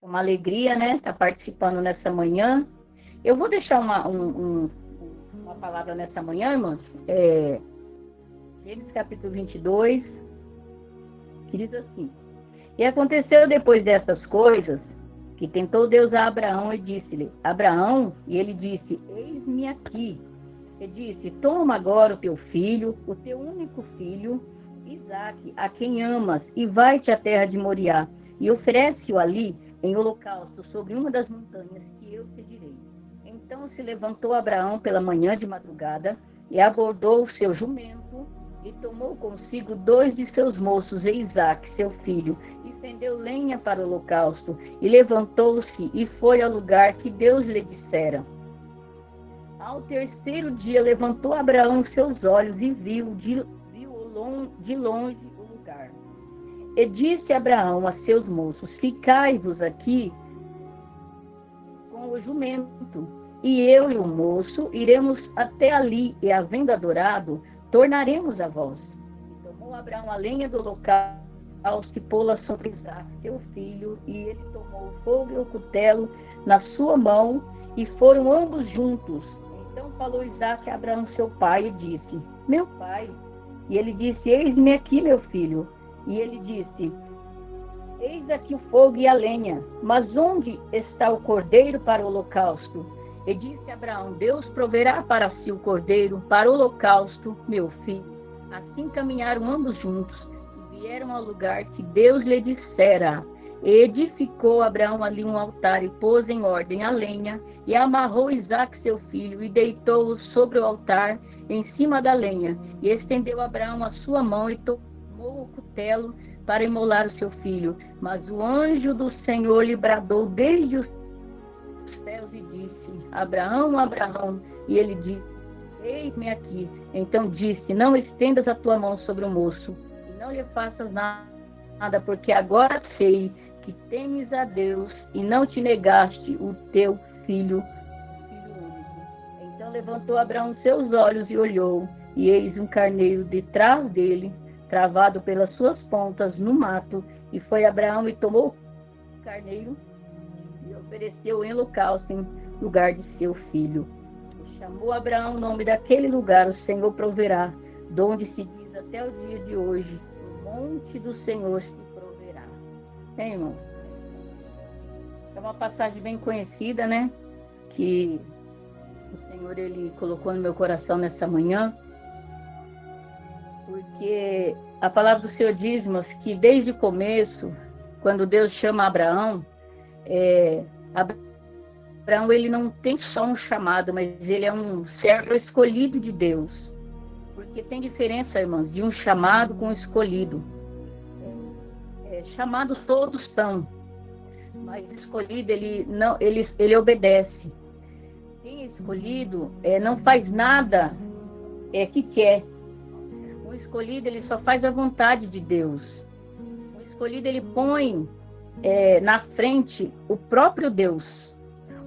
É uma alegria, né, estar participando nessa manhã. Eu vou deixar uma palavra nessa manhã, irmãos. Gênesis capítulo 22, que diz assim: E aconteceu depois dessas coisas, que tentou Deus a Abraão e disse-lhe: Abraão, e ele disse: Eis-me aqui. E disse: Toma agora o teu filho, o teu único filho, Isaque, a quem amas, e vai-te à terra de Moriá, e oferece-o ali em holocausto sobre uma das montanhas que eu te direi. Então se levantou Abraão pela manhã de madrugada, e abordou o seu jumento, e tomou consigo 2 de seus moços e Isaque, seu filho, e fendeu lenha para o holocausto, e levantou-se e foi ao lugar que Deus lhe dissera. Ao terceiro dia levantou Abraão seus olhos e viu de longe o lugar. E disse Abraão a seus moços: Ficai-vos aqui com o jumento, e eu e o moço iremos até ali, e havendo adorado, tornaremos a vós. E tomou Abraão a lenha do holocausto e pô-la sobre Isaque, seu filho, e ele tomou o fogo e o cutelo na sua mão, e foram ambos juntos. Então falou Isaque a Abraão, seu pai, e disse: Meu pai. E ele disse: Eis-me aqui, meu filho. E ele disse: Eis aqui o fogo e a lenha, mas onde está o cordeiro para o holocausto? E disse Abraão: Deus proverá para si o cordeiro para o holocausto, meu filho. Assim caminharam ambos juntos e vieram ao lugar que Deus lhe dissera. E edificou Abraão ali um altar e pôs em ordem a lenha, e amarrou Isaque seu filho, e deitou-o sobre o altar em cima da lenha. E estendeu Abraão a sua mão e tomou o cutelo para imolar o seu filho. Mas o anjo do Senhor lhe bradou desde os céus e disse: Abraão, Abraão. E ele disse: Eis-me aqui. Então disse: Não estendas a tua mão sobre o moço, e não lhe faças nada, porque agora sei que temes a Deus e não te negaste o teu filho único. Então levantou Abraão seus olhos e olhou, e eis um carneiro detrás dele, travado pelas suas pontas no mato. E foi Abraão e tomou o carneiro e ofereceu em holocausto em lugar de seu filho. E chamou Abraão o nome daquele lugar: O Senhor proverá, donde se diz até o dia de hoje: O monte do Senhor se proverá. Irmãos, é uma passagem bem conhecida, né? Que o Senhor, Ele colocou no meu coração nessa manhã, porque a palavra do Senhor diz, mas que desde o começo, quando Deus chama Abraão, Abraão, ele não tem só um chamado, mas ele é um servo escolhido de Deus. Porque tem diferença, irmãos, de um chamado com um escolhido. Chamados todos são, mas escolhido, ele obedece. Quem é escolhido não faz nada que quer. O escolhido, ele só faz a vontade de Deus. O escolhido, ele põe na frente o próprio Deus.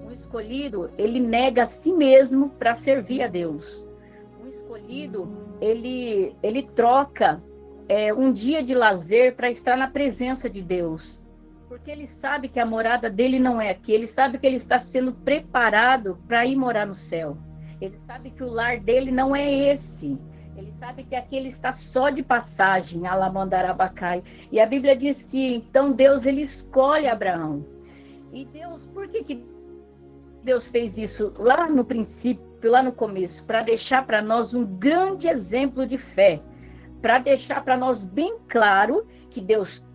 O escolhido, ele nega a si mesmo para servir a Deus. O escolhido, ele troca um dia de lazer para estar na presença de Deus, porque ele sabe que a morada dele não é aqui, ele sabe que ele está sendo preparado para ir morar no céu, ele sabe que o lar dele não é esse, ele sabe que aqui ele está só de passagem, Alamandarabacai. E a Bíblia diz que então Deus, ele escolhe Abraão. E Deus, por que Deus fez isso lá no princípio, lá no começo? Para deixar para nós um grande exemplo de fé, para deixar para nós bem claro que Deus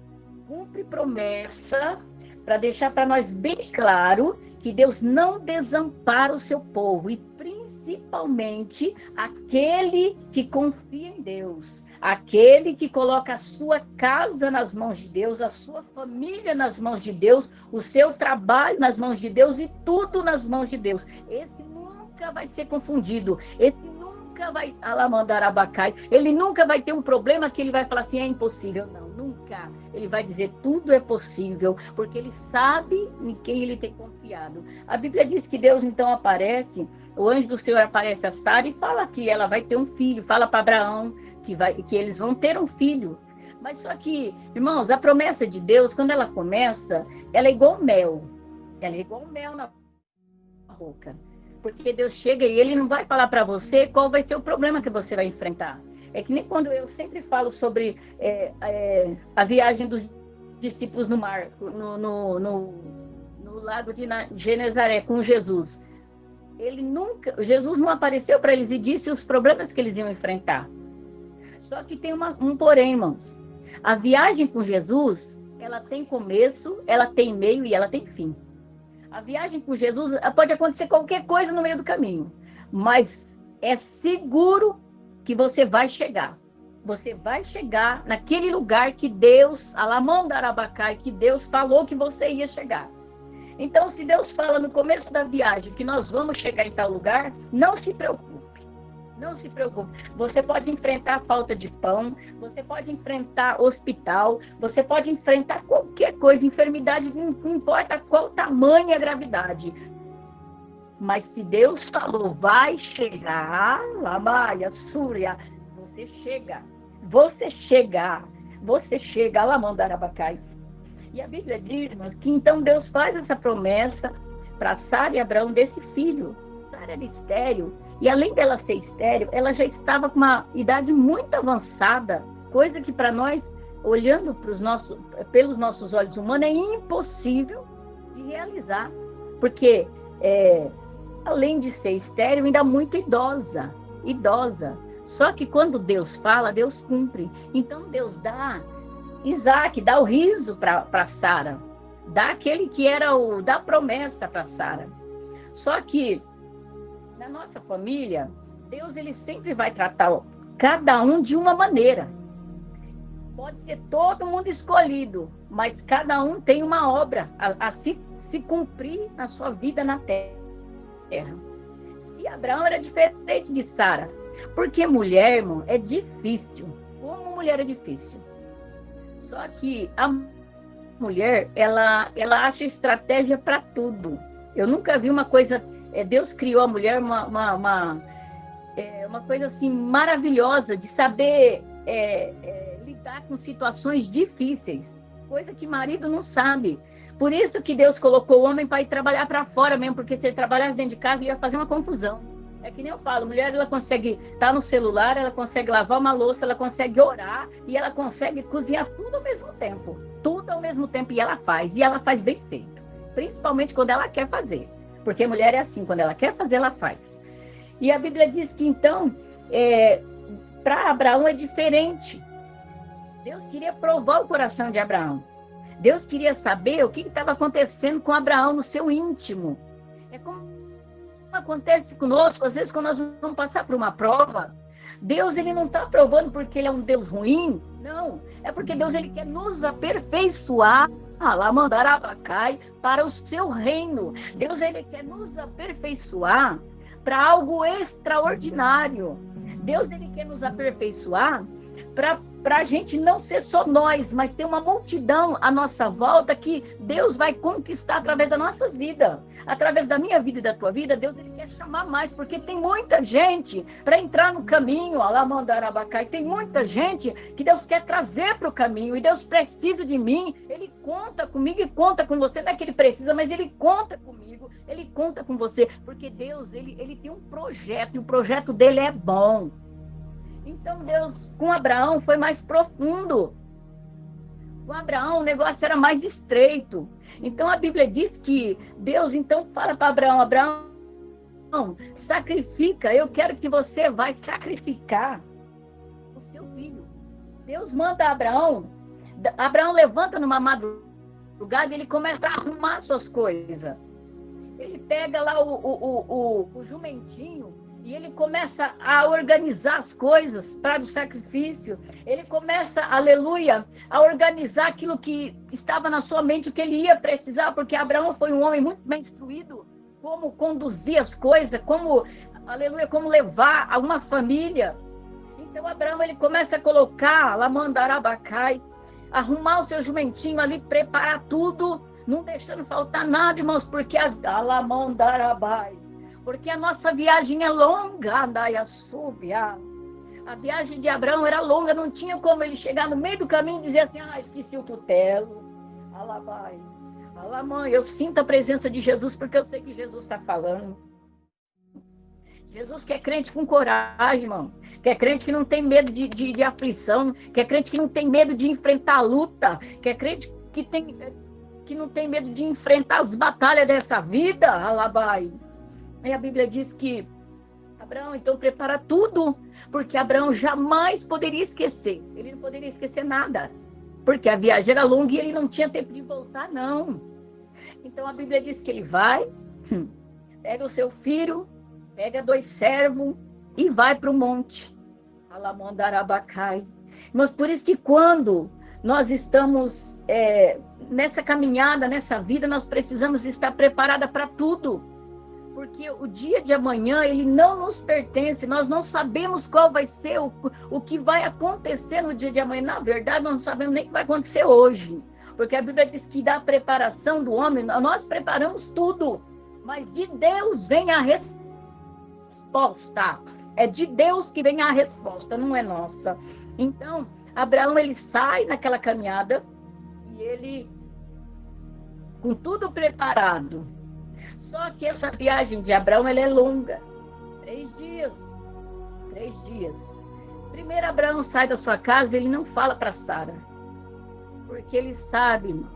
cumpre promessa, para deixar para nós bem claro que Deus não desampara o seu povo, e principalmente aquele que confia em Deus, aquele que coloca a sua casa nas mãos de Deus, a sua família nas mãos de Deus, o seu trabalho nas mãos de Deus e tudo nas mãos de Deus. Esse nunca vai ser confundido, esse nunca vai mandar abacai, ele nunca vai ter um problema que ele vai falar assim: é impossível. Não, nunca. Ele vai dizer: tudo é possível, porque ele sabe em quem ele tem confiado. A Bíblia diz que Deus então aparece, o anjo do Senhor aparece a Sara e fala que ela vai ter um filho, fala para Abraão que eles vão ter um filho. Mas só que, irmãos, a promessa de Deus, quando ela começa, ela é igual mel. Ela é igual mel na boca. Porque Deus chega e ele não vai falar para você qual vai ser o problema que você vai enfrentar. É que nem quando eu sempre falo sobre a viagem dos discípulos no mar, no lago de Genezaré com Jesus. Jesus não apareceu para eles e disse os problemas que eles iam enfrentar. Só que tem um porém, irmãos. A viagem com Jesus, ela tem começo, ela tem meio e ela tem fim. A viagem com Jesus pode acontecer qualquer coisa no meio do caminho, mas é seguro que você vai chegar. Você vai chegar naquele lugar que Deus, Alamandarabacai, que Deus falou que você ia chegar. Então, se Deus fala no começo da viagem que nós vamos chegar em tal lugar, não se preocupe. Não se preocupe. Você pode enfrentar a falta de pão, você pode enfrentar hospital, você pode enfrentar qualquer coisa, enfermidade, não importa qual tamanho a gravidade. Mas se Deus falou, vai chegar, Lamaia, Súria, você chega, Alamandarabacai. E a Bíblia diz, irmãos, que então Deus faz essa promessa para Sara e Abraão desse filho. Sara era estéril, e além dela ser estéril, ela já estava com uma idade muito avançada, coisa que para nós, olhando pelos nossos olhos humanos, é impossível de realizar. Porque, além de ser estéril, ainda muito idosa. Só que quando Deus fala, Deus cumpre. Então Deus dá Isaac, dá o riso para Sara, dá aquele que era da promessa para Sara. Só que na nossa família, Deus ele sempre vai tratar cada um de uma maneira. Pode ser todo mundo escolhido, mas cada um tem uma obra a se cumprir na sua vida na terra. E Abraão era diferente de Sara, porque mulher, irmão, é difícil. Como mulher é difícil. Só que a mulher, ela acha estratégia para tudo. Eu nunca vi uma coisa... Deus criou a mulher uma coisa assim maravilhosa de saber lidar com situações difíceis, coisa que marido não sabe. Por isso que Deus colocou o homem para ir trabalhar para fora mesmo, porque se ele trabalhasse dentro de casa, ia fazer uma confusão. É que nem eu falo, mulher, ela consegue estar no celular, ela consegue lavar uma louça, ela consegue orar e ela consegue cozinhar tudo ao mesmo tempo. Tudo ao mesmo tempo, e ela faz bem feito. Principalmente quando ela quer fazer. Porque mulher é assim, quando ela quer fazer, ela faz. E a Bíblia diz que, então, para Abraão é diferente. Deus queria provar o coração de Abraão. Deus queria saber o que estava acontecendo com Abraão no seu íntimo. É como acontece conosco, às vezes, quando nós vamos passar por uma prova, Deus ele não está provando porque ele é um Deus ruim, não. É porque Deus ele quer nos aperfeiçoar, Alamandarabacai, para o seu reino. Deus ele quer nos aperfeiçoar para algo extraordinário. Deus ele quer nos aperfeiçoar para a gente não ser só nós, mas ter uma multidão à nossa volta que Deus vai conquistar através das nossas vidas. Através da minha vida e da tua vida, Deus ele quer chamar mais, porque tem muita gente para entrar no caminho, Alamandarabacai, tem muita gente que Deus quer trazer para o caminho, e Deus precisa de mim, ele conta comigo e conta com você, não é que ele precisa, mas ele conta comigo, ele conta com você, porque Deus, ele tem um projeto, e o projeto dele é bom. Então Deus, com Abraão, foi mais profundo. Com Abraão, o negócio era mais estreito. Então a Bíblia diz que Deus, então, fala para Abraão, Abraão, sacrifica, eu quero que você vai sacrificar o seu filho. Deus manda Abraão levanta numa madrugada e ele começa a arrumar suas coisas. Ele pega lá o jumentinho, e ele começa a organizar as coisas para o sacrifício. Ele começa, aleluia, a organizar aquilo que estava na sua mente, o que ele ia precisar, porque Abraão foi um homem muito bem instruído, como conduzir as coisas, como, aleluia, como levar a uma família. Então Abraão, ele começa a colocar, Lamandarabacai, arrumar o seu jumentinho ali, preparar tudo, não deixando faltar nada, irmãos, porque porque a nossa viagem é longa, a A viagem de Abraão era longa, não tinha como ele chegar no meio do caminho e dizer assim, esqueci o cutelo. Alá, pai. Alá, mãe, eu sinto a presença de Jesus porque eu sei que Jesus está falando. Jesus quer crente com coragem, irmão. Quer crente que não tem medo de aflição. Quer crente que não tem medo de enfrentar a luta. Quer crente que não tem medo de enfrentar as batalhas dessa vida. Alabai. Aí a Bíblia diz que Abraão, então, prepara tudo. Porque Abraão jamais poderia esquecer. Ele não poderia esquecer nada. Porque a viagem era longa e ele não tinha tempo de voltar, não. Então a Bíblia diz que ele vai, pega o seu filho, pega 2 servos e vai para o monte. Alamandarabacai. Mas por isso que quando nós estamos nessa caminhada, nessa vida, nós precisamos estar preparada para tudo. Porque o dia de amanhã, ele não nos pertence, nós não sabemos qual vai ser o que vai acontecer no dia de amanhã. Na verdade, nós não sabemos nem o que vai acontecer hoje. Porque a Bíblia diz que da preparação do homem, nós preparamos tudo. Mas de Deus vem a resposta. É de Deus que vem a resposta, não é nossa. Então, Abraão, ele sai naquela caminhada e ele, com tudo preparado. Só que essa viagem de Abraão, ela é longa. 3 dias. 3 dias. Primeiro, Abraão sai da sua casa e ele não fala para Sara. Porque ele sabe, irmão,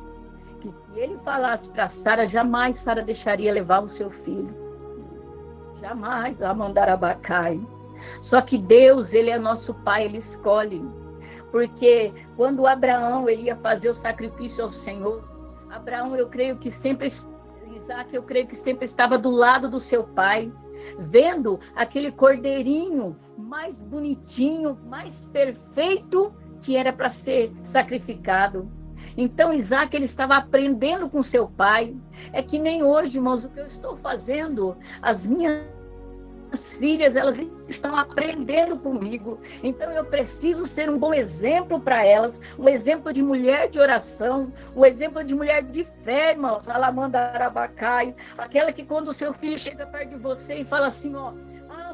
que se ele falasse para Sara, jamais Sara deixaria levar o seu filho. Jamais, Amandarabacai. Só que Deus, ele é nosso pai, ele escolhe. Porque quando Abraão ele ia fazer o sacrifício ao Senhor, Abraão, eu creio que sempre, Isaac, eu creio que sempre estava do lado do seu pai, vendo aquele cordeirinho mais bonitinho, mais perfeito que era para ser sacrificado. Então Isaac, ele estava aprendendo com seu pai. É que nem hoje, irmãos, o que eu estou fazendo, as minhas filhas, elas estão aprendendo comigo. Então eu preciso ser um bom exemplo para elas, um exemplo de mulher de oração, um exemplo de mulher de fé, irmãos. Alamandarabacai, aquela que quando o seu filho chega perto de você e fala assim,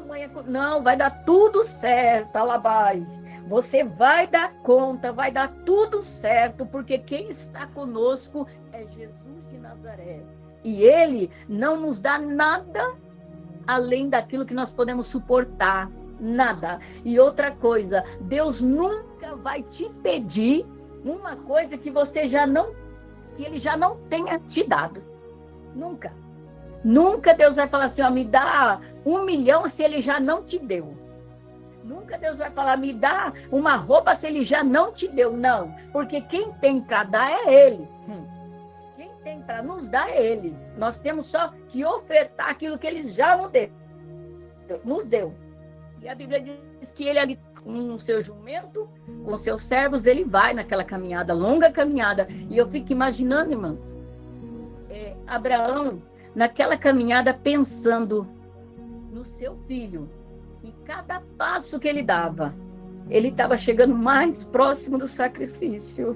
mãe, não, vai dar tudo certo, alabai. Você vai dar conta, vai dar tudo certo, porque quem está conosco é Jesus de Nazaré. E ele não nos dá nada além daquilo que nós podemos suportar, nada. E outra coisa, Deus nunca vai te pedir uma coisa que ele já não tenha te dado. Nunca. Nunca Deus vai falar assim, me dá 1 milhão se ele já não te deu. Nunca Deus vai falar, me dá uma roupa se ele já não te deu. Não, porque quem tem para dar é ele. Quem tem para nos dar é ele. Nós temos só que ofertar aquilo que ele já nos deu. E a Bíblia diz que ele ali, com o seu jumento, com seus servos, ele vai naquela caminhada, longa caminhada. E eu fico imaginando, irmãos, Abraão, naquela caminhada, pensando no seu filho. E cada passo que ele dava, ele estava chegando mais próximo do sacrifício.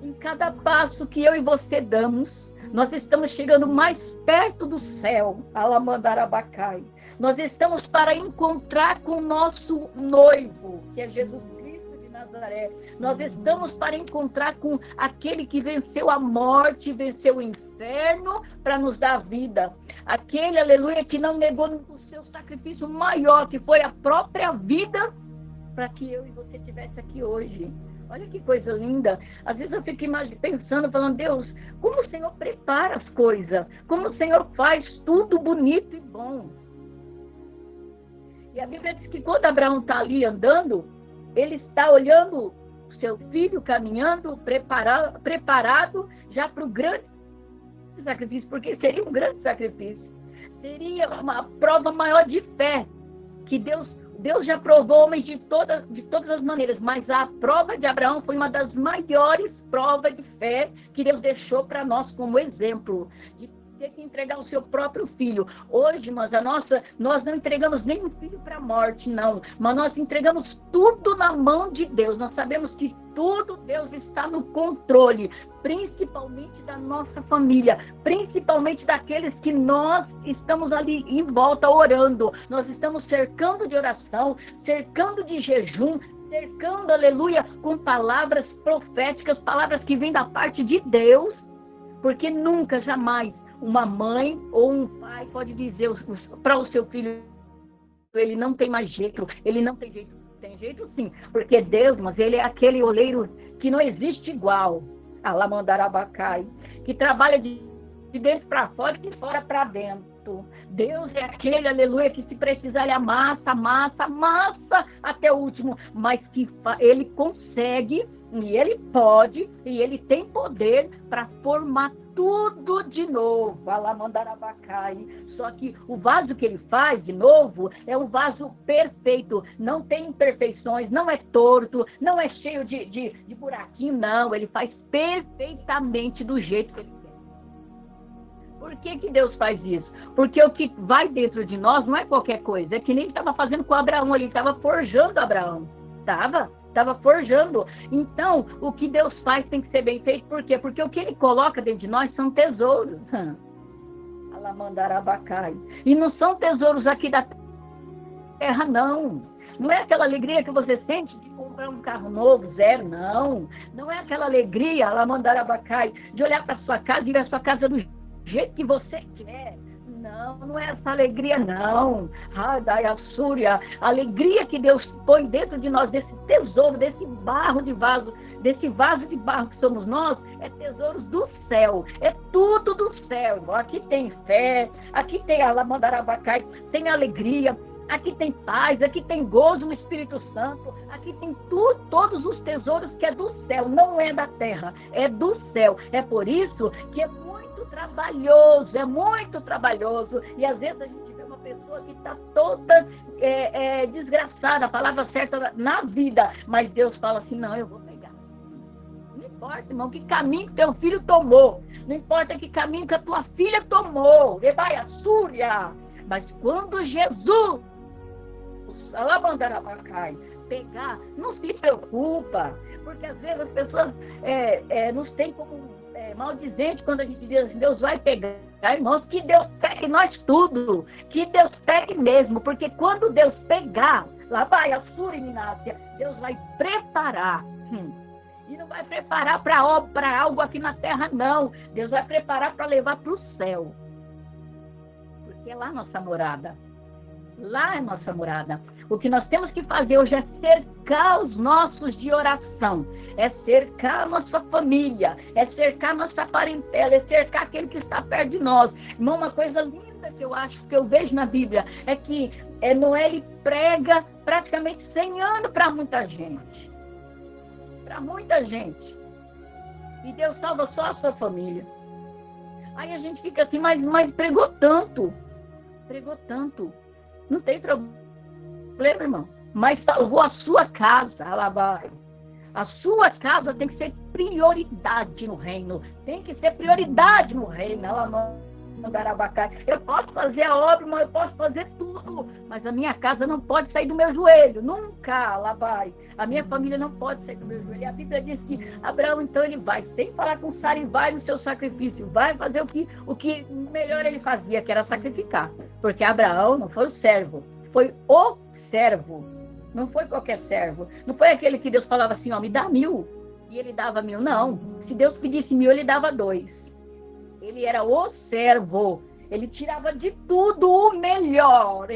Em cada passo que eu e você damos, nós estamos chegando mais perto do céu. Alamandarabacai. Nós estamos para encontrar com o nosso noivo, que é Jesus Cristo de Nazaré. Nós estamos para encontrar com aquele que venceu a morte, venceu o inferno, para nos dar vida. Aquele, aleluia, que não negou o seu sacrifício maior, que foi a própria vida, para que eu e você estivesse aqui hoje. Olha que coisa linda. Às vezes eu fico pensando, falando, Deus, como o Senhor prepara as coisas, como o Senhor faz tudo bonito e bom. E a Bíblia diz que quando Abraão está ali ele está olhando o seu filho caminhando, preparado já para o grande sacrifício, porque seria um grande sacrifício. Seria uma prova maior de fé, que Deus já provou homens de todas as maneiras, mas a prova de Abraão foi uma das maiores provas de fé que Deus deixou para nós como exemplo. De ter que entregar o seu próprio filho. Hoje, mas nós não entregamos nenhum filho para a morte, não. Mas nós entregamos tudo na mão de Deus. Nós sabemos que tudo Deus está no controle, principalmente da nossa família, principalmente daqueles que nós estamos ali em volta orando. Nós estamos cercando de oração, cercando de jejum, cercando, aleluia, com palavras proféticas, palavras que vêm da parte de Deus, porque nunca, jamais, uma mãe ou um pai pode dizer para o seu filho, ele não tem mais jeito, ele não tem jeito. Tem jeito sim, porque Deus, mas ele é aquele oleiro que não existe igual, Alamandarabacai, que trabalha de dentro para fora e de fora para dentro. Deus é aquele, aleluia, que se precisar ele amassa até o último, mas que ele consegue, e ele pode, e ele tem poder para formar tudo de novo, Alamandarabacai. Só que o vaso que ele faz de novo é um vaso perfeito, não tem imperfeições, não é torto, não é cheio de buraquinho, não, ele faz perfeitamente do jeito que ele quer. Por que Deus faz isso? Porque o que vai dentro de nós não é qualquer coisa, é que nem ele estava fazendo com Abraão, ele estava forjando Abraão, estava forjando. Então, o que Deus faz tem que ser bem feito. Por quê? Porque o que ele coloca dentro de nós são tesouros. Alamandarabacai. E não são tesouros aqui da terra, não. Não é aquela alegria que você sente de comprar um carro novo, zero, não. Não é aquela alegria, Alamandarabacai, de olhar para sua casa e ver a sua casa do jeito que você quer. Não é essa alegria, não. A alegria que Deus põe dentro de nós, desse tesouro, desse vaso de barro que somos nós, é tesouros do céu. É tudo do céu. Aqui tem fé, aqui tem Alamandarabacai, tem alegria, aqui tem paz, aqui tem gozo no Espírito Santo, aqui tem tudo, todos os tesouros que é do céu, não é da terra, é do céu. É por isso que é muito trabalhoso, e às vezes a gente vê uma pessoa que está toda desgraçada, a palavra certa, na vida, mas Deus fala assim, não, eu vou pegar. Não importa, irmão, que caminho que teu filho tomou, não importa que caminho que a tua filha tomou, Súria, mas quando Jesus Alamandarabacai pegar, não se preocupa, porque às vezes as pessoas nos têm como maldizente quando a gente diz assim, Deus vai pegar, irmãos, que Deus pegue nós tudo, que Deus pegue mesmo, porque quando Deus pegar, lá vai a Suriminácia, Deus vai preparar, e não vai preparar para algo aqui na terra, não, Deus vai preparar para levar para o céu, porque é lá nossa morada. Lá é nossa morada. O que nós temos que fazer hoje é cercar os nossos de oração, é cercar a nossa família, é cercar a nossa parentela, é cercar aquele que está perto de nós. Irmão, uma coisa linda que eu acho, que eu vejo na Bíblia, é que Noé ele prega praticamente 100 anos para muita gente. Para muita gente. E Deus salva só a sua família. Aí a gente fica assim, mas pregou tanto. Não tem problema, irmão. Mas salvou a sua casa, alabai. A sua casa tem que ser prioridade no reino. Tem que ser prioridade no reino. Eu posso fazer a obra, mas eu posso fazer tudo. Mas a minha casa não pode sair do meu joelho. Nunca, alabai. A minha família não pode sair do meu joelho. E a Bíblia diz que Abraão, então, ele vai, sem falar com Sara, e vai no seu sacrifício. Vai fazer o que melhor ele fazia, que era sacrificar. Porque Abraão não foi o servo. Foi o servo. Não foi qualquer servo. Não foi aquele que Deus falava assim, ó, me dá 1000. E ele dava 1000. Não. Se Deus pedisse 1000, ele dava 2. Ele era o servo. Ele tirava de tudo o melhor.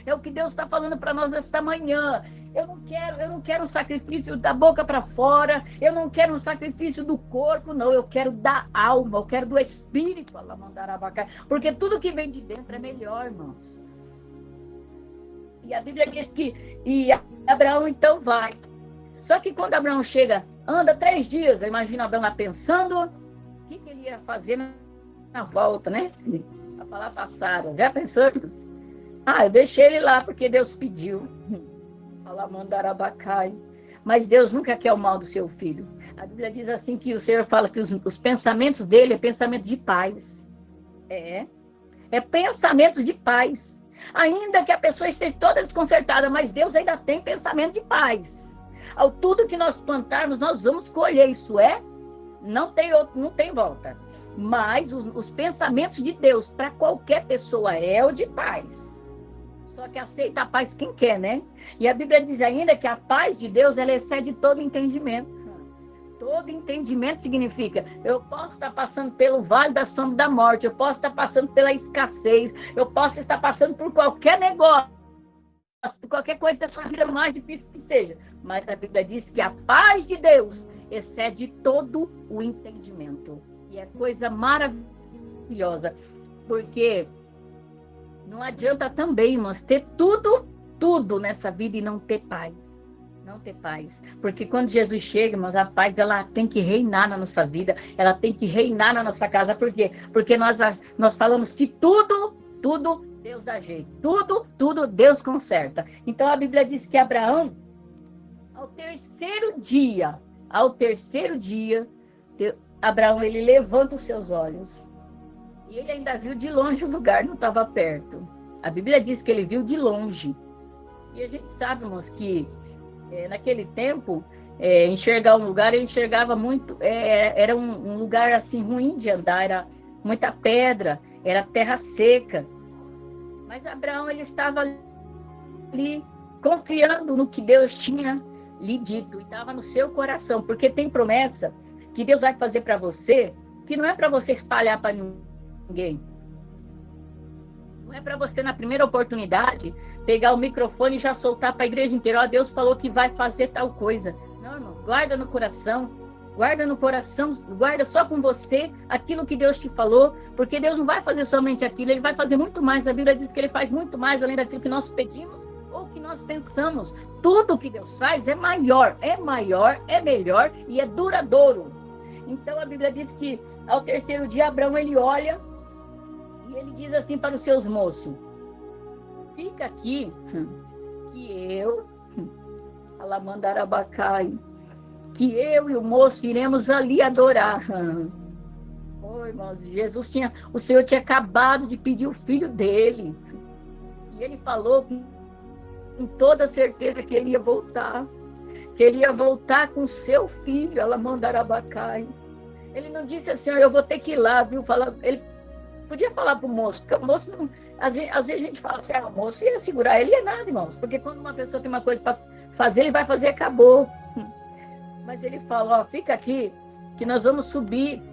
É o que Deus está falando para nós nesta manhã. Eu não quero um sacrifício da boca para fora. Eu não quero um sacrifício do corpo, não. Eu quero da alma, eu quero do espírito. Porque tudo que vem de dentro é melhor, irmãos. E a Bíblia diz que Abraão então vai. Só que quando Abraão chega, anda 3 dias, imagina Abraão lá pensando o que ele ia fazer na volta, né? Para falar para Sara. Já pensou? Eu deixei ele lá porque Deus pediu. Alamandarabacai. Mas Deus nunca quer o mal do seu filho. A Bíblia diz assim que o Senhor fala que os pensamentos dele é pensamento de paz. É pensamento de paz. Ainda que a pessoa esteja toda desconcertada, mas Deus ainda tem pensamento de paz. Ao tudo que nós plantarmos, nós vamos colher. Isso não tem volta. Mas os pensamentos de Deus para qualquer pessoa é o de paz. Só que aceita a paz quem quer, né? E a Bíblia diz ainda que a paz de Deus, ela excede todo entendimento. Todo entendimento significa, eu posso estar passando pelo vale da sombra da morte, eu posso estar passando pela escassez, eu posso estar passando por qualquer negócio, por qualquer coisa dessa vida mais difícil que seja. Mas a Bíblia diz que a paz de Deus excede todo o entendimento. E é coisa maravilhosa, porque não adianta também, irmãos, ter tudo nessa vida e não ter paz. Não ter paz. Porque quando Jesus chega, irmãos, a paz, ela tem que reinar na nossa vida, ela tem que reinar na nossa casa. Por quê? Porque nós falamos que tudo Deus dá jeito. Tudo Deus conserta. Então a Bíblia diz que Abraão, ao terceiro dia, Abraão, ele levanta os seus olhos. E ele ainda viu de longe o lugar, não estava perto. A Bíblia diz que ele viu de longe. E a gente sabe, irmãos, que naquele tempo, enxergar um lugar, ele enxergava muito, era um lugar assim ruim de andar, era muita pedra, era terra seca. Mas Abraão, ele estava ali confiando no que Deus tinha lhe dito, e estava no seu coração, porque tem promessa que Deus vai fazer para você, que não é para você espalhar para ninguém. Não é para você, na primeira oportunidade, pegar o microfone e já soltar para a igreja inteira. Ó, Deus falou que vai fazer tal coisa. Não, irmão, guarda no coração, guarda só com você aquilo que Deus te falou, porque Deus não vai fazer somente aquilo, Ele vai fazer muito mais. A Bíblia diz que Ele faz muito mais além daquilo que nós pedimos ou que nós pensamos. Tudo que Deus faz é maior, é melhor e é duradouro. Então a Bíblia diz que ao terceiro dia Abraão, ele olha e ele diz assim para os seus moços: fica aqui, que eu, Alamandarabacai, que eu e o moço iremos ali adorar. Oi, irmãos, o Senhor tinha acabado de pedir o filho dele. E ele falou com toda certeza que ele ia voltar. Que ele ia voltar com seu filho, Alamandarabacai. Ele não disse assim, eu vou ter que ir lá, viu? Ele podia falar para o moço, porque o moço, às vezes a gente fala assim, o moço ia segurar, ele é nada, irmãos, porque quando uma pessoa tem uma coisa para fazer, ele vai fazer, acabou. Mas ele falou, fica aqui, que nós vamos subir,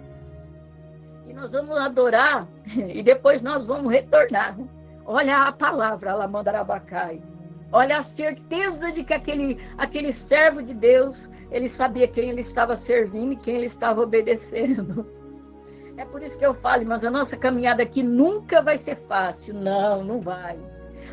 e nós vamos adorar, e depois nós vamos retornar. Olha a palavra, Alamandarabacai. Olha a certeza de que aquele servo de Deus, ele sabia quem ele estava servindo e quem ele estava obedecendo. É por isso que eu falo, mas a nossa caminhada aqui nunca vai ser fácil. Não vai.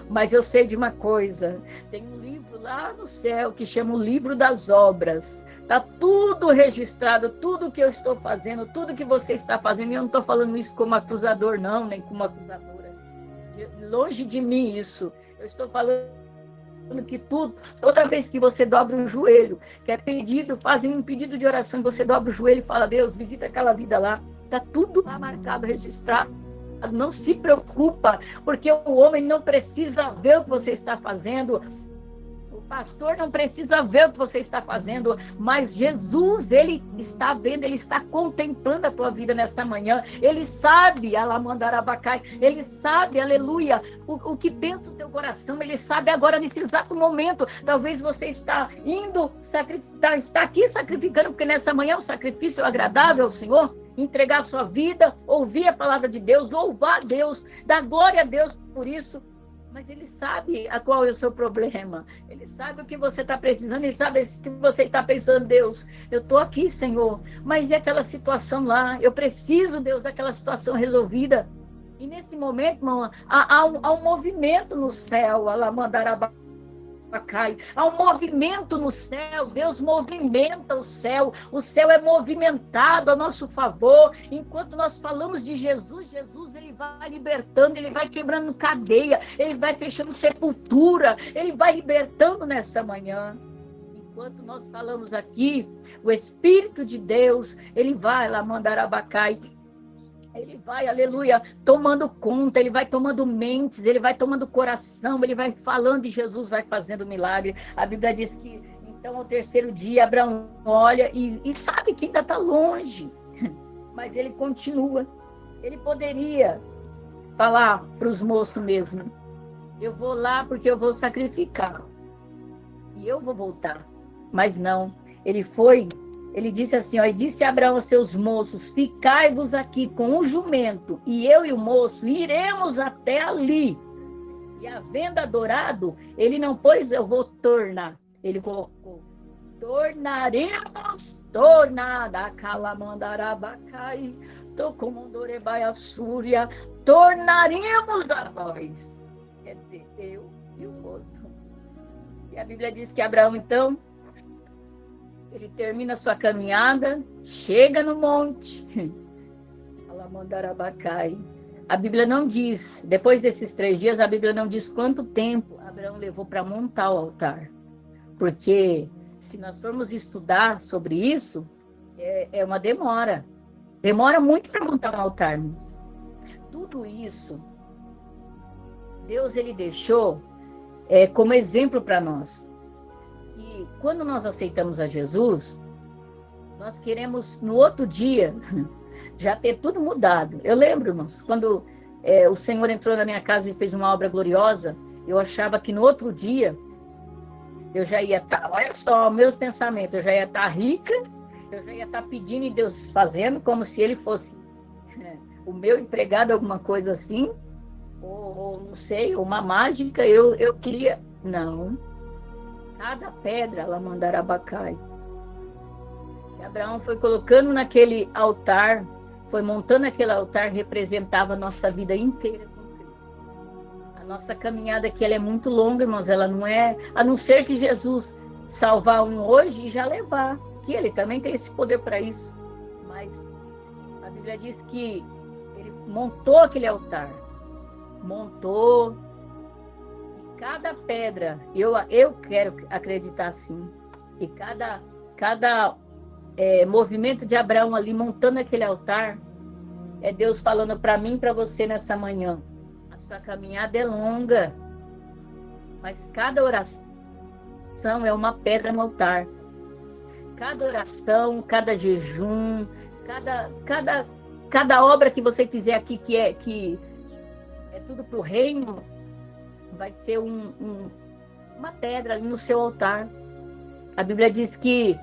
Mas eu sei de uma coisa, tem um livro lá no céu que chama o Livro das Obras. Está tudo registrado, tudo que eu estou fazendo, tudo que você está fazendo. E eu não estou falando isso como acusador, não, nem como acusadora. Longe de mim isso. Eu estou falando que toda vez que você dobra o joelho, que é pedido, fazem um pedido de oração, você dobra o joelho e fala, Deus, visita aquela vida lá, está tudo lá marcado, registrado, não se preocupa, porque o homem não precisa ver o que você está fazendo, o pastor não precisa ver o que você está fazendo, mas Jesus, ele está vendo, ele está contemplando a tua vida nessa manhã, ele sabe, Alamandarabacai, ele sabe, aleluia, o que pensa o teu coração, ele sabe agora nesse exato momento, talvez você está está aqui sacrificando, porque nessa manhã o sacrifício é agradável ao Senhor, entregar a sua vida, ouvir a palavra de Deus, louvar a Deus, dar glória a Deus por isso. Mas ele sabe qual é o seu problema. Ele sabe o que você está precisando. Ele sabe o que você está pensando. Deus, eu estou aqui, Senhor. Mas e aquela situação lá? Eu preciso, Deus, daquela situação resolvida. E nesse momento, irmão, há um movimento no céu. Alamandarabacai. Há um movimento no céu. Deus movimenta o céu é movimentado a nosso favor, enquanto nós falamos de Jesus, ele vai libertando, ele vai quebrando cadeia, ele vai fechando sepultura, ele vai libertando nessa manhã, enquanto nós falamos aqui, o Espírito de Deus, ele vai lá mandar abacai. Ele vai, aleluia, tomando conta, ele vai tomando mentes, ele vai tomando coração, ele vai falando e Jesus vai fazendo milagre. A Bíblia diz que, então, ao terceiro dia, Abraão olha e sabe que ainda está longe, mas ele continua. Ele poderia falar para os moços mesmo, eu vou lá porque eu vou sacrificar e eu vou voltar. Mas não, ele foi. Ele disse assim, ó, e disse Abraão aos seus moços, ficai-vos aqui com o jumento, e eu e o moço iremos até ali. E havendo adorado, ele não pôs, eu vou tornar. Ele colocou, tornada, calamandarabacai, tocomondorebaia súria, tornaremos a vós. Quer dizer, eu e o moço. E a Bíblia diz que Abraão, então, ele termina a sua caminhada, chega no monte. Alamandarabacai. A Bíblia não diz, depois desses 3 dias, a Bíblia não diz quanto tempo Abraão levou para montar o altar. Porque se nós formos estudar sobre isso, é uma demora. Demora muito para montar um altar. Mas tudo isso, Deus ele deixou como exemplo para nós. E quando nós aceitamos a Jesus, nós queremos no outro dia já ter tudo mudado. Eu lembro, irmãos, quando o Senhor entrou na minha casa e fez uma obra gloriosa, eu achava que no outro dia eu já ia estar, olha só, meus pensamentos, eu já ia estar rica, eu já ia estar pedindo e Deus fazendo como se ele fosse o meu empregado, alguma coisa assim, ou não sei, uma mágica, eu queria, não. Cada pedra, ela mandará abacai. E Abraão foi colocando naquele altar, foi montando aquele altar, representava a nossa vida inteira com Cristo. A nossa caminhada aqui, ela é muito longa, irmãos, ela não é, a não ser que Jesus salvar um hoje e já levar, que ele também tem esse poder para isso. Mas a Bíblia diz que ele montou aquele altar, montou. Cada pedra, eu quero acreditar assim, e cada movimento de Abraão ali montando aquele altar, é Deus falando para mim e para você nessa manhã, a sua caminhada é longa, mas cada oração é uma pedra no altar, cada oração, cada jejum, cada obra que você fizer aqui que é tudo para o reino, vai ser uma pedra ali no seu altar. A Bíblia diz que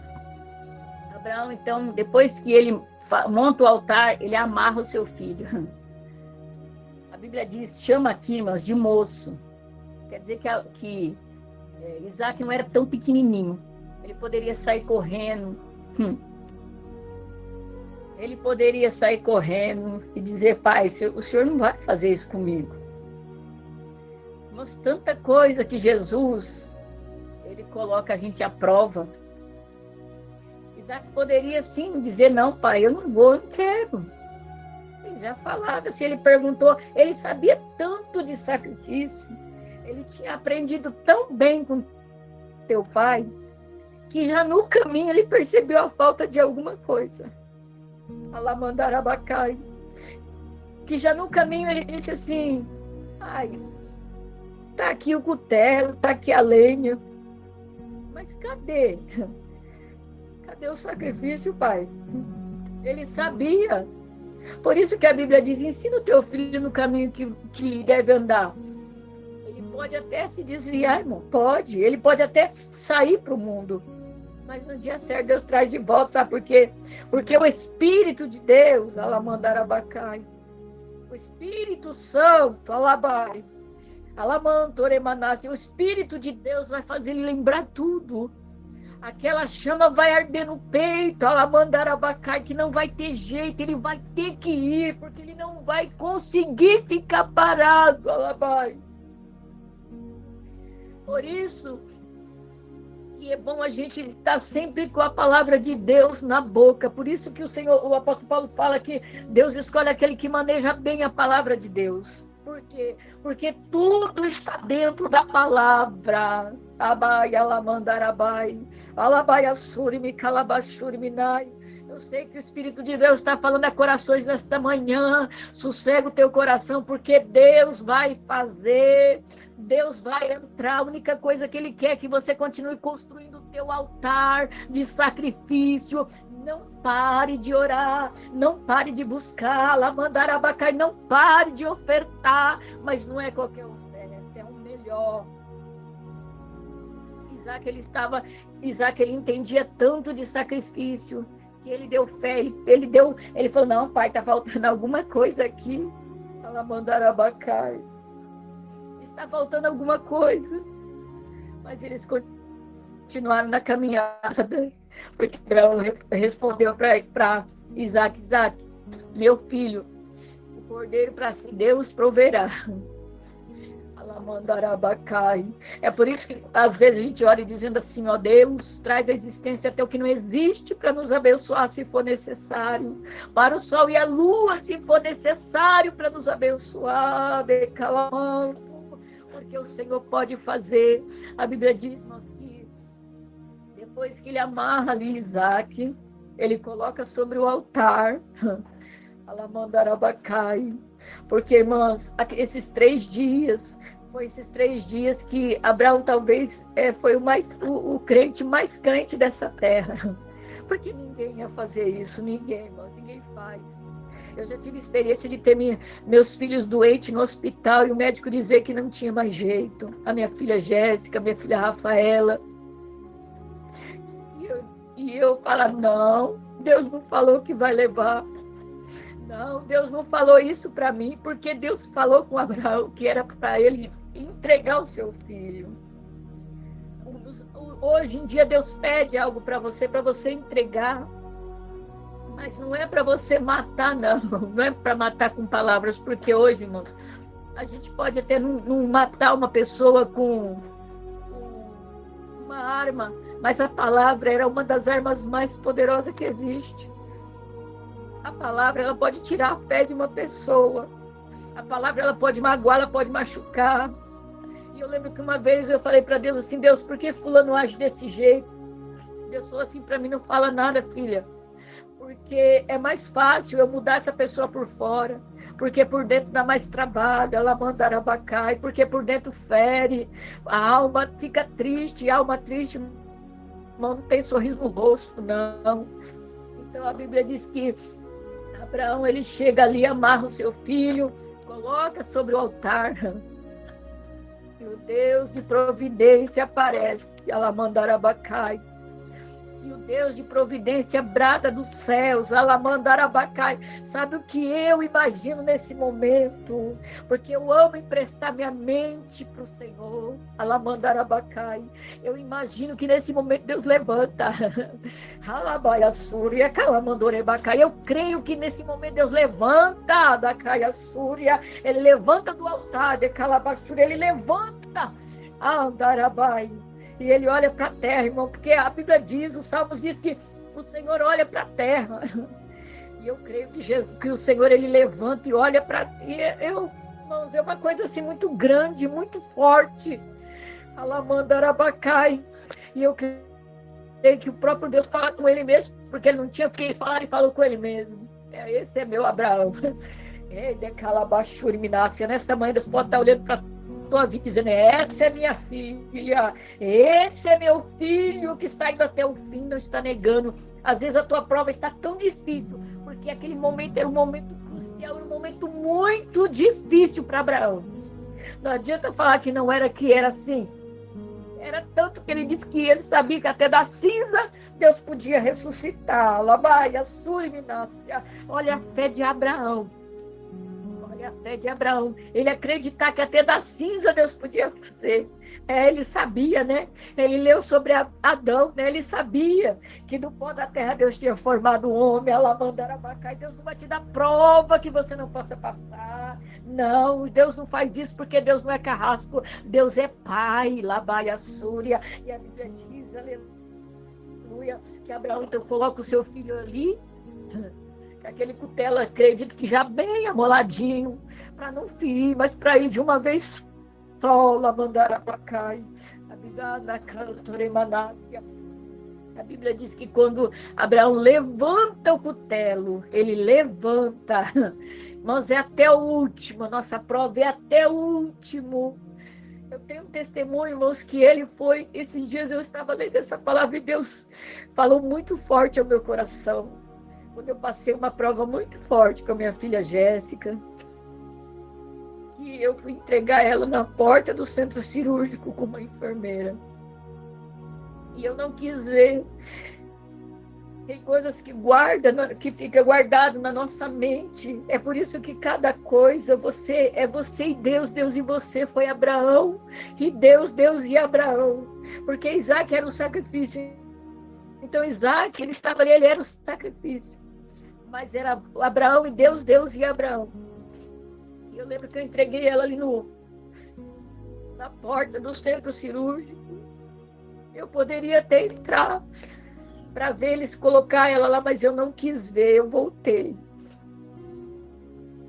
Abraão, então, depois que ele monta o altar, ele amarra o seu filho. A Bíblia diz, chama aqui, irmãos, de moço. Quer dizer que Isaac não era tão pequenininho. Ele poderia sair correndo. Ele poderia sair correndo e dizer, pai, o senhor não vai fazer isso comigo. Mas tanta coisa que Jesus, ele coloca a gente à prova. Isaac poderia sim dizer, não, pai, eu não vou, eu não quero. Ele já falava, se ele perguntou, ele sabia tanto de sacrifício, ele tinha aprendido tão bem com teu pai, que já no caminho ele percebeu a falta de alguma coisa. Alamandarabacai. Que já no caminho ele disse assim, ai, tá aqui o cutelo, tá aqui a lenha. Mas cadê? Cadê o sacrifício, pai? Ele sabia. Por isso que a Bíblia diz, ensina o teu filho no caminho que deve andar. Ele pode até se desviar, irmão. Pode. Ele pode até sair para o mundo. Mas no dia certo Deus traz de volta, sabe por quê? Porque o Espírito de Deus, Alamandarabacai, o Espírito Santo, Alabai, Alamantoremanassi, o Espírito de Deus vai fazer ele lembrar tudo. Aquela chama vai arder no peito, Alamandarabacai, que não vai ter jeito, ele vai ter que ir, porque ele não vai conseguir ficar parado, Alabai. Por isso que é bom a gente estar sempre com a palavra de Deus na boca. Por isso que o apóstolo Paulo fala que Deus escolhe aquele que maneja bem a palavra de Deus. Por quê? Porque tudo está dentro da palavra. Abai, alamandarabai, alabai, assuri, me calabashuri, minai. Eu sei que o Espírito de Deus está falando a corações nesta manhã. Sossega o teu coração, porque Deus vai fazer. Deus vai entrar. A única coisa que Ele quer é que você continue construindo o teu altar de sacrifício. Não pare de orar, não pare de buscar, mandar abacai, não pare de ofertar, mas não é qualquer oferta, é o melhor. Isaac, ele entendia tanto de sacrifício, que ele deu fé, ele falou, não, pai, está faltando alguma coisa aqui. Mandar abacai. Está faltando alguma coisa. Mas eles continuaram na caminhada, porque Abraão respondeu para Isaac, meu filho, o cordeiro para si Deus proverá. É por isso que às vezes a gente ora dizendo assim, ó Deus, traz a existência até o que não existe para nos abençoar se for necessário, para o sol e a lua se for necessário para nos abençoar, porque o Senhor pode fazer. A Bíblia diz que depois que ele amarra ali Isaac, ele coloca sobre o altar, porque, irmãs, esses 3 dias, foi esses 3 dias que Abraão talvez foi o crente mais crente dessa terra, porque ninguém ia fazer isso, ninguém faz. Eu já tive experiência de ter meus filhos doentes no hospital e o médico dizer que não tinha mais jeito. A minha filha Jéssica, a minha filha Rafaela. E eu falar, não, Deus não falou que vai levar. Não, Deus não falou isso para mim, porque Deus falou com Abraão que era para ele entregar o seu filho. Hoje em dia Deus pede algo para você entregar, mas não é para você matar, não é para matar com palavras, porque hoje, irmãos, a gente pode até não matar uma pessoa com uma arma, mas a palavra era uma das armas mais poderosas que existe. A palavra, ela pode tirar a fé de uma pessoa. A palavra, ela pode magoar, ela pode machucar. E eu lembro que uma vez eu falei para Deus assim, Deus, por que fulano age desse jeito? Deus falou assim para mim, não fala nada, filha. Porque é mais fácil eu mudar essa pessoa por fora. Porque por dentro dá mais trabalho, ela manda abacai, porque por dentro fere. A alma fica triste, a alma triste não tem sorriso no rosto, não. Então a Bíblia diz que Abraão, ele chega ali, amarra o seu filho, coloca sobre o altar. E o Deus de providência aparece. Ela mandar abacai. E o Deus de providência brada dos céus. Ela mandar abacai. Sabe o que eu imagino nesse momento? Porque eu amo emprestar minha mente para o Senhor. Ela mandar abacai. Eu imagino que nesse momento Deus levanta. Alabaia-súria, calamandorebacai. Eu creio que nesse momento Deus levanta da caia-súria. Ele levanta do altar de calabaçúria. Ele levanta. Andarabai. E ele olha para a terra, irmão, porque a Bíblia diz, os Salmos diz que o Senhor olha para a terra. E eu creio que o Senhor, ele levanta e olha para... Irmãos, é uma coisa assim muito grande, muito forte. Alamandarabacai. E eu creio que o próprio Deus fala com ele mesmo, porque ele não tinha o que falar, ele falou com ele mesmo. Esse é meu Abraão. Nesta manhã Deus pode estar olhando para tua vida dizendo, essa é minha filha, esse é meu filho que está indo até o fim, não está negando. Às vezes a tua prova está tão difícil, porque aquele momento era um momento crucial, era um momento muito difícil para Abraão. Não adianta falar que não era, que era assim. Era tanto que ele disse que ele sabia que até da cinza Deus podia ressuscitar. Olha a fé de Abraão. A fé de Abraão, ele acreditar que até da cinza Deus podia fazer. Ele sabia, né? Ele leu sobre Adão, né? Ele sabia que do pó da terra Deus tinha formado um homem, ela mandar abacai. Deus não vai te dar prova que você não possa passar. Não, Deus não faz isso porque Deus não é carrasco. Deus é pai, labaia súria. E a Bíblia diz, aleluia, que Abraão então coloca o seu filho ali, aquele cutelo, acredito que já bem amoladinho, para não ferir, mas para ir de uma vez Sola mandarabacai, abigana cantoremanácia. A Bíblia diz que quando Abraão levanta o cutelo, ele levanta. Irmãos, é até o último, a nossa prova é até o último. Eu tenho um testemunho, irmãos, que ele foi. Esses dias eu estava lendo essa palavra e Deus falou muito forte ao meu coração. Quando eu passei uma prova muito forte com a minha filha Jéssica, que eu fui entregar ela na porta do centro cirúrgico com uma enfermeira. E eu não quis ver. Tem coisas que fica guardado na nossa mente. É por isso que cada coisa é você e Deus, Deus e você. Foi Abraão e Deus, Deus e Abraão. Porque Isaac era um sacrifício. Então Isaac, ele estava ali, ele era o sacrifício. Mas era Abraão e Deus, Deus e Abraão. E eu lembro que eu entreguei ela ali na porta do centro cirúrgico. Eu poderia até entrar para ver eles colocar ela lá, mas eu não quis ver, eu voltei.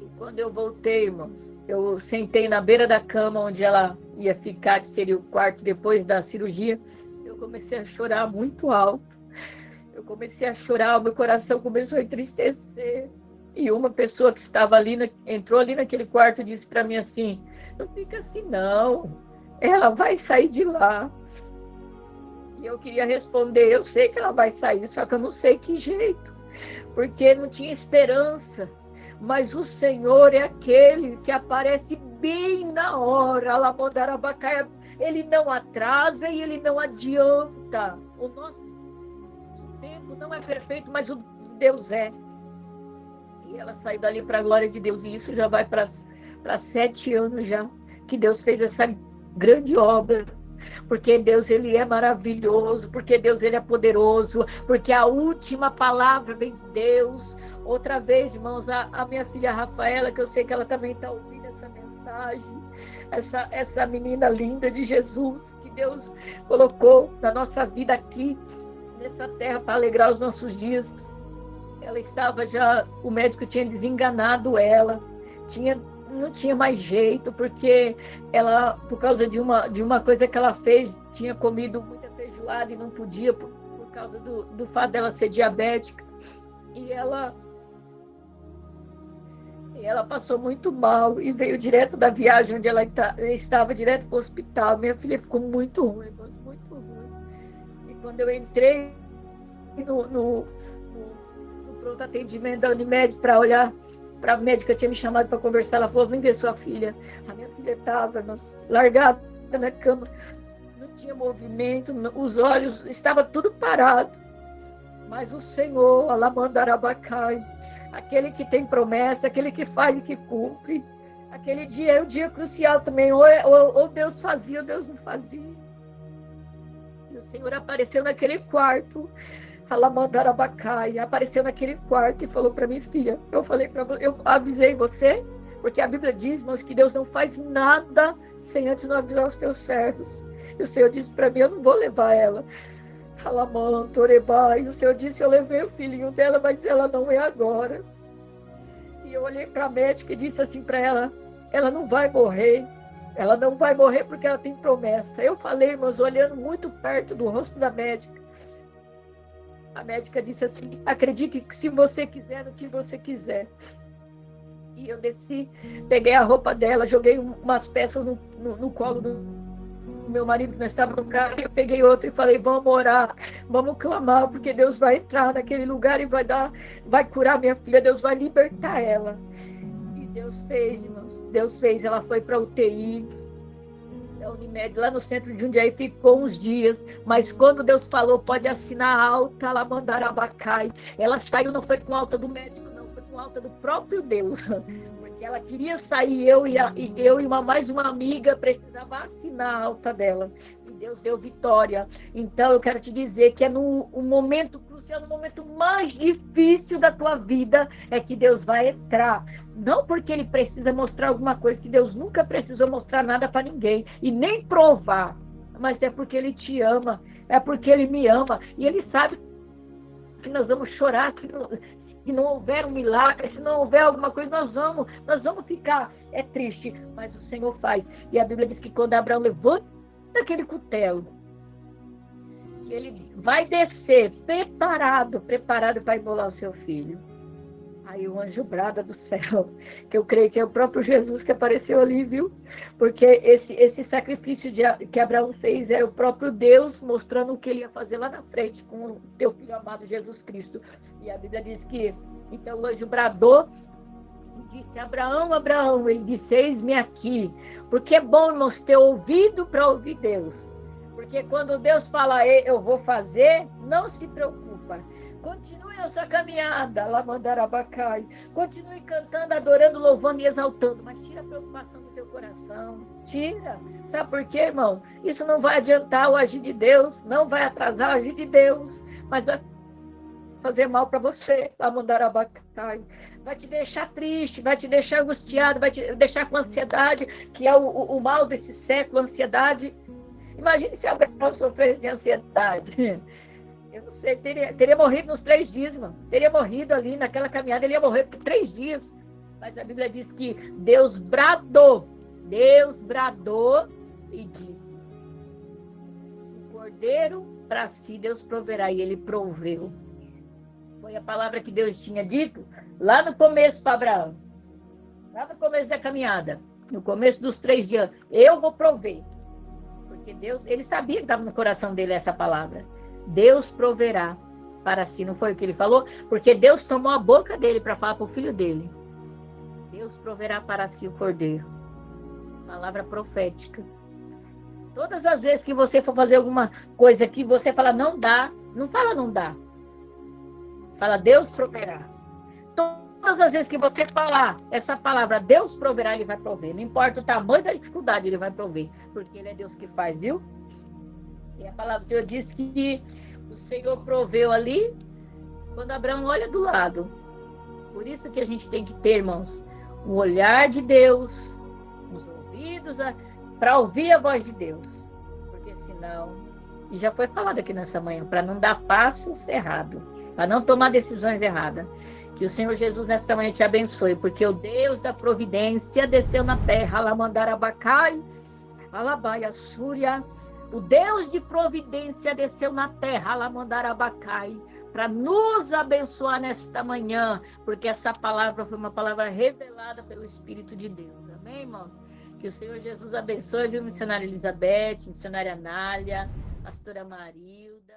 E quando eu voltei, irmãos, eu sentei na beira da cama onde ela ia ficar, que seria o quarto depois da cirurgia. Eu comecei a chorar muito alto. Eu comecei a chorar, o meu coração começou a entristecer. E uma pessoa que estava ali, entrou ali naquele quarto e disse para mim assim: não fica assim não, ela vai sair de lá. E eu queria responder: eu sei que ela vai sair, só que eu não sei que jeito, porque não tinha esperança. Mas o Senhor é aquele que aparece bem na hora. Alamondarabacai, ele não atrasa e ele não adianta. O nosso tempo não é perfeito, mas o de Deus é. E ela saiu dali para a glória de Deus, e isso já vai para 7 anos já, que Deus fez essa grande obra. Porque Deus, ele é maravilhoso, porque Deus, ele é poderoso, porque a última palavra vem de Deus. Outra vez, irmãos, a minha filha Rafaela, que eu sei que ela também está ouvindo essa mensagem, essa menina linda de Jesus, que Deus colocou na nossa vida aqui, nessa terra, para alegrar os nossos dias. Ela estava já, o médico tinha desenganado ela, não tinha mais jeito, porque ela, por causa de uma coisa que ela fez, tinha comido muita feijoada e não podia, por causa do fato dela ser diabética. E ela passou muito mal e veio direto da viagem onde ela estava, direto para o hospital. Minha filha ficou muito ruim, muito ruim. E quando eu entrei no pronto atendimento da Unimed para olhar, para a médica tinha me chamado para conversar, ela falou: vem ver sua filha. A minha filha estava largada na cama, não tinha movimento, os olhos, estava tudo parado. Mas o Senhor, Alamandarabacai, aquele que tem promessa, aquele que faz e que cumpre, aquele dia é um dia crucial também, ou Deus fazia ou Deus não fazia. E o Senhor apareceu naquele quarto, Alamandarabacai, apareceu naquele quarto e falou para mim: filha, eu avisei você, porque a Bíblia diz, mas que Deus não faz nada sem antes não avisar os teus servos. E o Senhor disse para mim: eu não vou levar ela. Alamantorebai, o Senhor disse: eu levei o filhinho dela, mas ela não é agora. E eu olhei para a médica e disse assim para ela: ela não vai morrer. Ela não vai morrer porque ela tem promessa. Eu falei, irmãos, olhando muito perto do rosto da médica. A médica disse assim: acredite que se você quiser, no que você quiser. E eu desci, peguei a roupa dela, joguei umas peças no colo do meu marido, que nós estávamos no carro, e eu peguei outra e falei: vamos orar, vamos clamar, porque Deus vai entrar naquele lugar e vai curar minha filha, Deus vai libertar ela. E Deus fez, irmãos, Deus fez. Ela foi para a UTI, a Unimed, lá no centro de Jundiaí, ficou uns dias, mas quando Deus falou: pode assinar alta, ela mandaram abacai, ela saiu, não foi com alta do médico, não, foi com alta do próprio Deus, porque ela queria sair, eu e mais uma amiga precisava assinar a alta dela, e Deus deu vitória. Então eu quero te dizer que é no momento crucial, no momento mais difícil da tua vida, é que Deus vai entrar. Não porque ele precisa mostrar alguma coisa, que Deus nunca precisou mostrar nada para ninguém, e nem provar, mas é porque ele te ama, é porque ele me ama, e ele sabe que nós vamos chorar, se não houver um milagre, se não houver alguma coisa, nós vamos ficar triste. Mas o Senhor faz. E a Bíblia diz que quando Abraão levanta aquele cutelo, ele vai descer preparado para imolar o seu filho. Aí o anjo brada do céu, que eu creio que é o próprio Jesus que apareceu ali, viu? Porque esse sacrifício que Abraão fez era o próprio Deus mostrando o que ele ia fazer lá na frente com o teu filho amado Jesus Cristo. E a Bíblia diz que, então o anjo bradou e disse: Abraão, Abraão, ele disse: eis-me aqui. Porque é bom, irmãos, ter ouvido para ouvir Deus. Porque quando Deus fala, eu vou fazer, não se preocupa. Continue a sua caminhada, Lamandarabacai. Continue cantando, adorando, louvando e exaltando. Mas tira a preocupação do teu coração. Tira. Sabe por quê, irmão? Isso não vai adiantar o agir de Deus. Não vai atrasar o agir de Deus. Mas vai fazer mal para você, Lamandarabacai. Vai te deixar triste, vai te deixar angustiado, vai te deixar com ansiedade, que é o mal desse século, ansiedade. Imagine se Abraão sofresse de ansiedade. Eu não sei, teria morrido nos 3 dias, irmão. Teria morrido ali naquela caminhada, ele ia morrer por 3 dias. Mas a Bíblia diz que Deus bradou e disse: o cordeiro para si Deus proverá, e ele proveu. Foi a palavra que Deus tinha dito lá no começo para Abraão. Lá no começo da caminhada, no começo dos 3 dias, eu vou prover. Porque Deus, ele sabia que estava no coração dele essa palavra. Deus proverá para si, não foi o que ele falou? Porque Deus tomou a boca dele para falar para o filho dele. Deus proverá para si o cordeiro. Palavra profética. Todas as vezes que você for fazer alguma coisa que você fala não dá, não fala não dá. Fala Deus proverá. Todas as vezes que você falar essa palavra Deus proverá, ele vai prover. Não importa o tamanho da dificuldade, ele vai prover. Porque ele é Deus que faz, viu? E a palavra do Senhor diz que o Senhor proveu ali quando Abraão olha do lado. Por isso que a gente tem que ter, irmãos, o olhar de Deus, os ouvidos para ouvir a voz de Deus. Porque senão, e já foi falado aqui nessa manhã, para não dar passos errados, para não tomar decisões erradas. Que o Senhor Jesus nessa manhã te abençoe, porque o Deus da providência desceu na terra, Lamandarabacai, Alabaia, Súria. O Deus de providência desceu na terra, Lamandarabacai, para nos abençoar nesta manhã, porque essa palavra foi uma palavra revelada pelo Espírito de Deus. Amém, irmãos? Que o Senhor Jesus abençoe, viu, missionária Elizabeth, missionária Nália, pastora Marilda.